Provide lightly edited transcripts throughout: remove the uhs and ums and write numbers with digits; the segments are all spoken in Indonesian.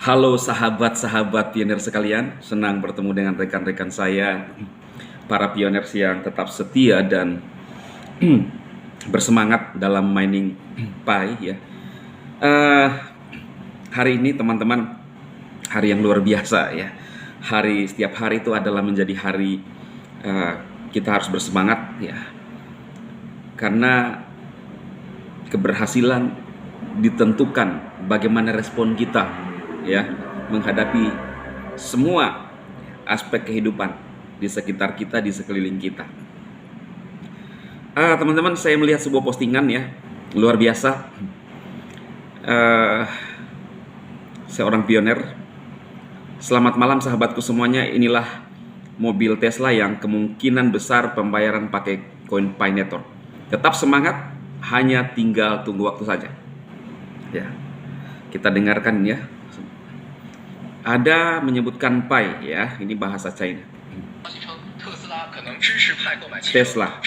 Halo sahabat-sahabat pionir sekalian, senang bertemu dengan rekan-rekan saya, para pioners yang tetap setia dan bersemangat dalam mining Pi ya. Eh, Hari ini teman-teman, hari yang luar biasa ya. Setiap hari itu adalah menjadi hari eh, kita harus bersemangat ya, karena keberhasilan ditentukan bagaimana respon kita ya menghadapi semua aspek kehidupan di sekitar kita, di sekeliling kita. Teman-teman, saya melihat sebuah postingan ya luar biasa. Seorang pioner, selamat malam sahabatku semuanya, inilah mobil Tesla yang kemungkinan besar pembayaran pakai koin Pi Network. Tetap semangat, hanya tinggal tunggu waktu saja. Ya, kita dengarkan ya. Ada menyebutkan Pi ya, ini bahasa China. Tesla.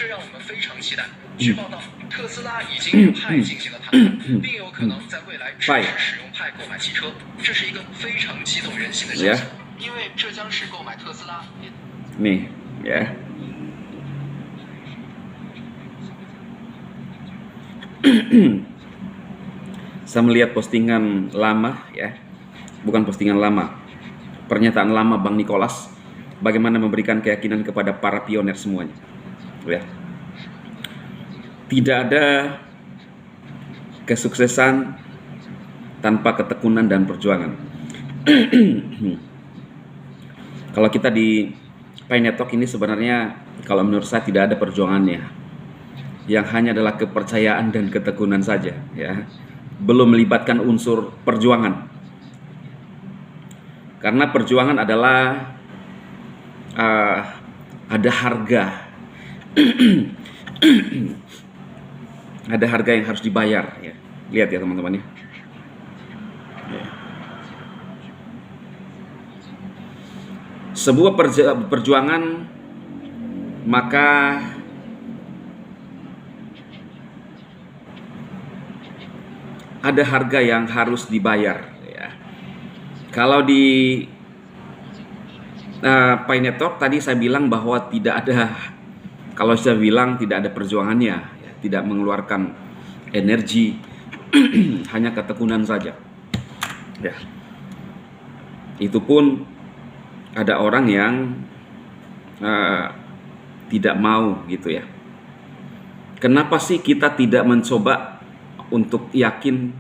Pi. Ya. Nih, ya. Saya melihat postingan lama ya, bukan postingan lama, pernyataan lama Bang Nicholas, bagaimana memberikan keyakinan kepada para pioner semuanya ya. Tidak ada kesuksesan tanpa ketekunan dan perjuangan. Kalau kita di Pi Network ini sebenarnya, kalau menurut saya tidak ada perjuangannya, yang hanya adalah kepercayaan dan ketekunan saja ya, belum melibatkan unsur perjuangan. Karena perjuangan adalah ada harga ada harga yang harus dibayar ya. Lihat ya teman-teman ya. Sebuah perjuangan, maka ada harga yang harus dibayar ya. Kalau di Pi Network tadi saya bilang bahwa tidak ada, kalau saya bilang tidak ada perjuangannya ya, tidak mengeluarkan energi, hanya ketekunan saja ya. Itu pun ada orang yang tidak mau gitu ya. Kenapa sih kita tidak mencoba untuk yakin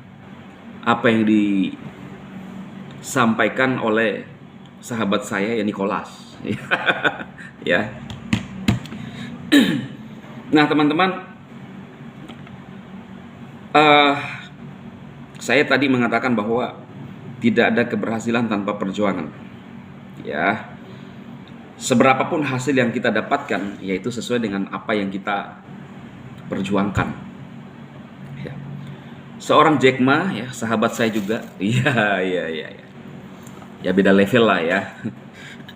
apa yang disampaikan oleh sahabat saya ya, Nicholas ya. Nah teman-teman, saya tadi mengatakan bahwa tidak ada keberhasilan tanpa perjuangan ya. Seberapapun hasil yang kita dapatkan, yaitu sesuai dengan apa yang kita perjuangkan ya. Seorang Jack Ma ya, sahabat saya juga ya beda level lah ya.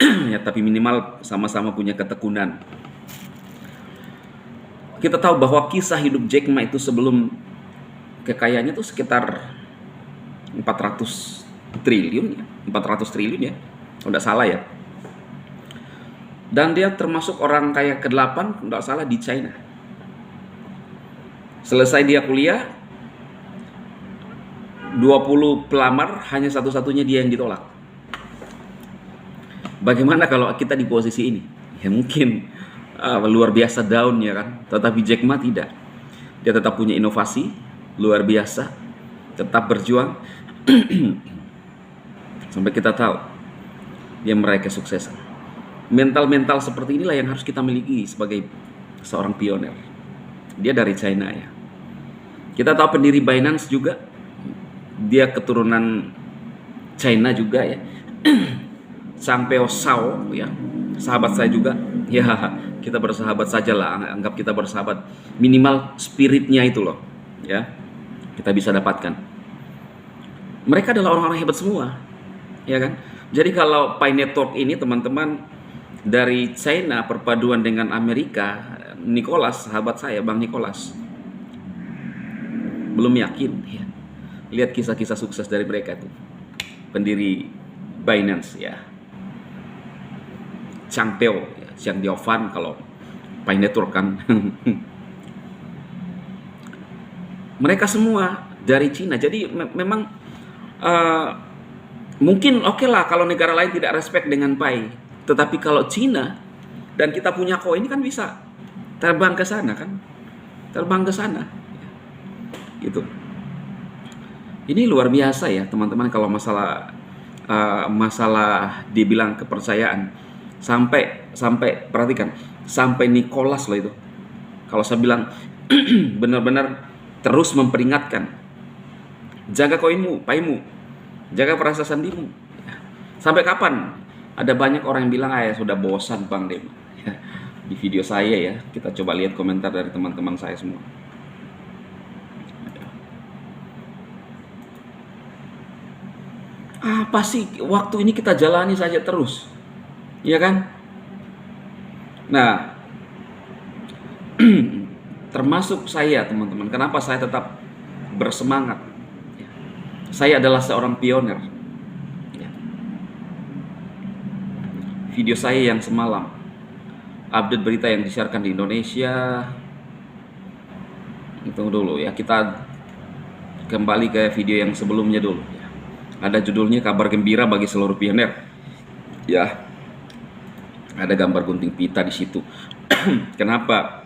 Ya, tapi minimal sama-sama punya ketekunan. Kita tahu bahwa kisah hidup Jack Ma itu sebelum kekayaannya itu sekitar 400 triliun ya, kalau tidak salah ya. Dan dia termasuk orang kaya ke-8 kalau tidak salah di China. Selesai dia kuliah, 20 pelamar, hanya satu-satunya dia yang ditolak. Bagaimana kalau kita di posisi ini? Ya mungkin luar biasa down ya kan. Tetapi Jack Ma tidak. Dia tetap punya inovasi luar biasa, tetap berjuang sampai kita tahu dia meraih kesuksesan. Mental seperti inilah yang harus kita miliki sebagai seorang pioner. Dia dari China ya. Kita tahu pendiri Binance juga, dia keturunan China juga ya. Sampai Shao ya, sahabat saya juga ya. Kita bersahabat saja lah, anggap kita bersahabat, minimal spiritnya itu loh ya, kita bisa dapatkan. Mereka adalah orang-orang hebat semua ya kan. Jadi kalau Pi Network ini teman-teman dari China perpaduan dengan Amerika, Nicholas, sahabat saya Bang Nicholas, belum yakin ya. Lihat kisah-kisah sukses dari mereka tuh. pendiri Binance ya, Changpeng ya, Chang Diofan kalau Pi Network kan. Mereka semua dari Cina. Jadi memang mungkin oke lah kalau negara lain tidak respect dengan Pi, tetapi kalau Cina dan kita punya koin ini kan bisa terbang ke sana kan, terbang ke sana gitu. Ini luar biasa ya teman-teman, kalau masalah dibilang kepercayaan, sampai perhatikan, sampai Nicholas loh itu, kalau saya bilang benar-benar terus memperingatkan, jaga koinmu, Pi-mu, jaga perasa sandimu. Sampai kapan? Ada banyak orang yang bilang, ya sudah bosan Bang Dem. Di video saya ya, kita coba lihat komentar dari teman-teman saya semua. Apa sih, waktu ini kita jalani saja terus, ya kan? Nah, termasuk saya teman-teman, kenapa saya tetap bersemangat? Saya adalah seorang pioner. Video saya yang semalam, update berita yang disiarkan di Indonesia. Tunggu dulu ya, kita kembali ke video yang sebelumnya dulu. Ada judulnya kabar gembira bagi seluruh pioner. Ya, ada gambar gunting pita di situ. Kenapa?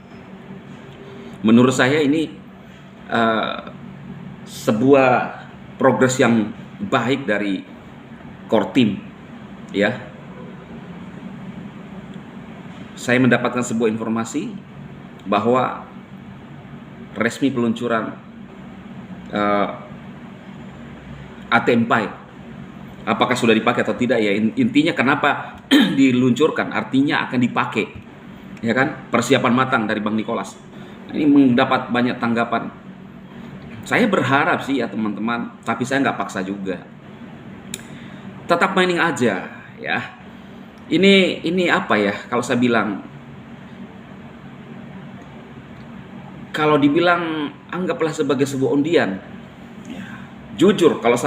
Menurut saya ini sebuah progres yang baik dari core team. Ya, saya mendapatkan sebuah informasi bahwa resmi peluncuran ATM Pi, apakah sudah dipakai atau tidak ya, intinya kenapa diluncurkan, artinya akan dipakai, ya kan, persiapan matang dari Bang Nicholas. Ini mendapat banyak tanggapan. Saya berharap sih ya teman-teman, tapi saya nggak paksa juga, tetap mining aja ya. Ini apa ya, kalau saya bilang, kalau dibilang anggaplah sebagai sebuah undian. Jujur kalau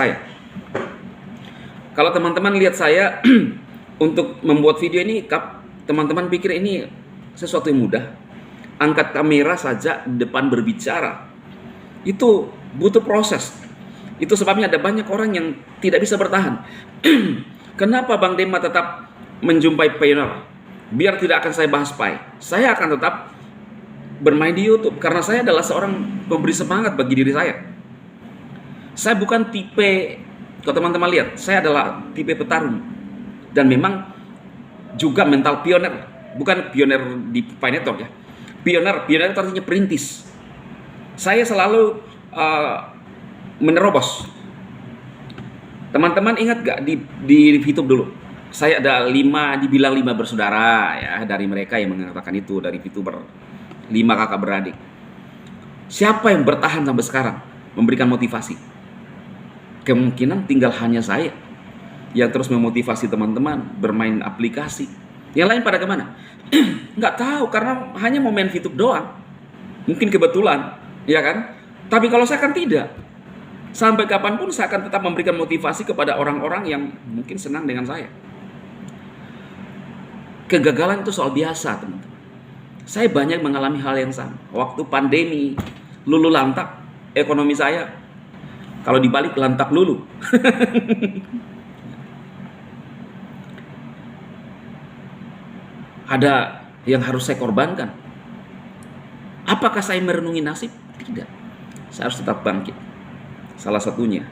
teman-teman lihat saya untuk membuat video ini, teman-teman pikir ini sesuatu yang mudah. Angkat kamera saja depan berbicara itu butuh proses. Itu sebabnya ada banyak orang yang tidak bisa bertahan. Kenapa Bang Dema tetap menjumpai pioner? Biar tidak akan saya bahas Pi, saya akan tetap bermain di YouTube karena saya adalah seorang pemberi semangat bagi diri saya. Saya bukan tipe, kalau teman-teman lihat, saya adalah tipe petarung dan memang juga mental pioner, bukan pioner di Pi Network ya. Pioner itu artinya perintis. Saya selalu menerobos. Teman-teman ingat gak di YouTube dulu? Saya ada dibilang 5 bersaudara ya, dari mereka yang mengatakan itu, dari VTuber 5 kakak beradik. Siapa yang bertahan sampai sekarang memberikan motivasi? Kemungkinan tinggal hanya saya yang terus memotivasi teman-teman bermain aplikasi. Yang lain pada kemana? Nggak tahu, karena hanya mau main VTube doang. Mungkin kebetulan, ya kan? Tapi kalau saya kan tidak. Sampai kapanpun saya akan tetap memberikan motivasi kepada orang-orang yang mungkin senang dengan saya. Kegagalan itu soal biasa, teman-teman. Saya banyak mengalami hal yang sama. Waktu pandemi, lulu lantak, ekonomi saya kalau dibalik lantak lulu. Ada yang harus saya korbankan. Apakah saya merenungi nasib? Tidak. Saya harus tetap bangkit. Salah satunya,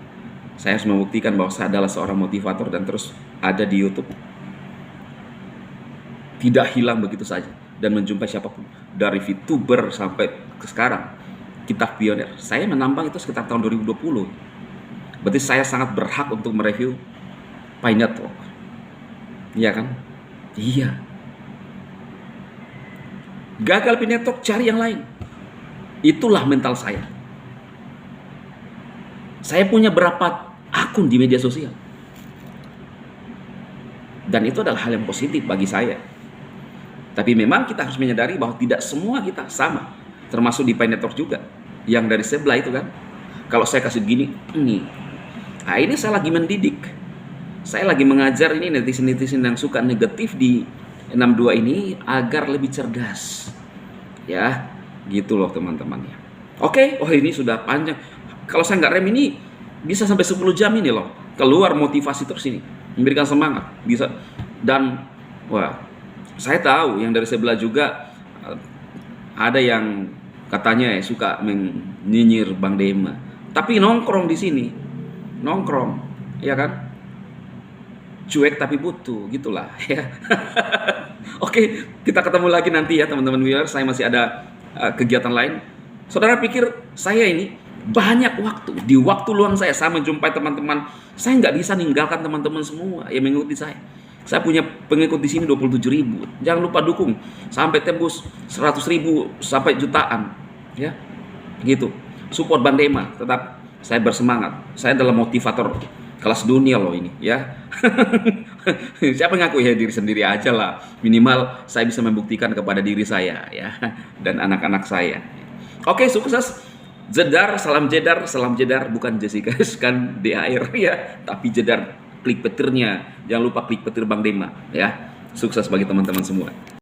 saya harus membuktikan bahwa saya adalah seorang motivator dan terus ada di YouTube. Tidak hilang begitu saja dan menjumpai siapapun, dari VTuber sampai ke sekarang kita pioner. Saya menambang itu sekitar tahun 2020. Berarti saya sangat berhak untuk mereview Pi Network. Iya kan? Iya. Gagal Pi Network, cari yang lain. Itulah mental saya. Saya punya berapa akun di media sosial. Dan itu adalah hal yang positif bagi saya. Tapi memang kita harus menyadari bahwa tidak semua kita sama. Termasuk di Pi Network juga. Yang dari sebelah itu kan. Kalau saya kasih gini, ini. Nah, ini saya lagi mendidik. saya lagi mengajar ini netizen-netizen yang suka negatif di 62 ini agar lebih cerdas. Ya, gitu loh teman-teman ya. Oke, oh ini sudah panjang. Kalau saya nggak rem ini bisa sampai 10 jam ini loh. Keluar motivasi terus ini, memberikan semangat, bisa. Dan wah, saya tahu yang dari sebelah juga ada yang katanya ya suka menyinyir Bang Dema. Tapi nongkrong di sini, nongkrong, ya kan? Cuek tapi butuh, gitulah ya. Oke, kita ketemu lagi nanti ya teman-teman viewers. Saya masih ada kegiatan lain. Saudara pikir saya ini banyak waktu, di waktu luang saya menjumpai teman-teman. Saya nggak bisa ninggalkan teman-teman semua yang mengikuti saya. Saya punya pengikut di sini 27.000. Jangan lupa dukung sampai tembus 100.000 sampai jutaan, ya. Gitu. Support Bang Dema, tetap saya bersemangat. Saya adalah motivator kelas dunia loh ini, ya. Siapa ngaku ya diri sendiri aja lah. Minimal saya bisa membuktikan kepada diri saya, ya, dan anak-anak saya. Oke, sukses. Salam jedar, bukan Jessica kan di air ya, tapi jedar. Klik petirnya, jangan lupa klik petir Bang Dema ya. Sukses bagi teman-teman semua.